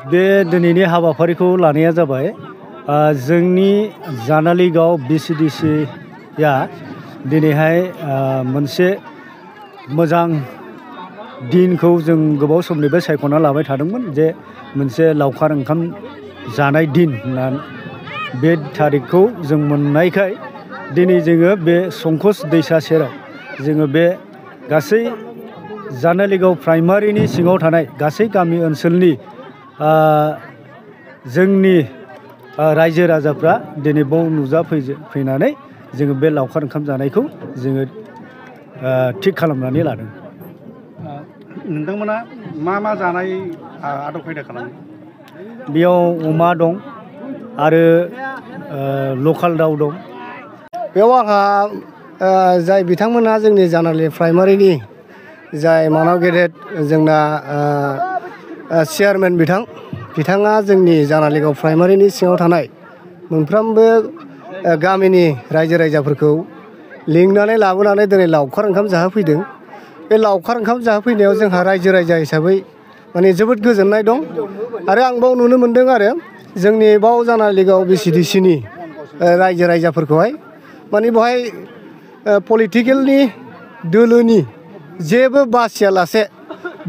बे दिनैनि हाबाफारिखौ लानाया जाबाय जोंनि जानालि गाव BCDC-या दिनैहाय मोनसे मोजां दिनखौ जों गोबाव समनिफ्राय सायख'ना लाबाय थादोंमोन जे मोनसे लावखार ओंखाम जानाय दिन होननानै बे थारिखखौ जों मोननायखाय दिनै जोङो बे संकस दैसा सेराव जोङो बे गासै जानालिगाव प्राइमारिनि सिङाव थानाय गासै गामि ओनसोलनि जोंनि रायजो राजाफ्रा दिनै बाव नुजाफैनानै जोङो बे लावखार ओंखाम जानायखौ जोङो थिग खालामनानै लादों। नोंथांमोना मा जानाय आदब खायदा खालामो? बेयाव अमा दं आरो लकेल दाउ दं। बेयाव आंहा जाय बिथांमोनहा जोंनि जानालि प्राइमारिनि जाय मानाव गेदेर जोंना चेयारमेन बिथाङा जोंनि जानालिगाव प्राइमारिनि सिङाव थानाय मोनफ्रोमबो गामिनि रायजो राजाफोरखौ लिंनानै लाबोनानै दिनै लावखार ओंखाम जाहोफैदों। बे लावखार ओंखाम जाहोफैनायाव जोंहा रायजो राजा हिसाबै माने जोबोद गोजोननाय दं। आरो आं बाव नुनो मोन्दों आरो जोंनि बाव जानालिगाव BCDC-नि रायजो राजाफोरखौहाय माने बेवहाय पलिटिकेलनि दोलोनि जेबो बासियालासे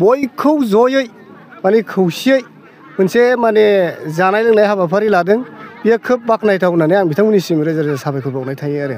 बयखौ जयै माने खौसेयै मोनसे माने जानाय लोंनाय हाबाफारि लादों। बेयो खोब बाख्नायथाव होननानै आं बिथांमोननिसिम रोजा रोजा साबायखर बावनाय थायो आरो।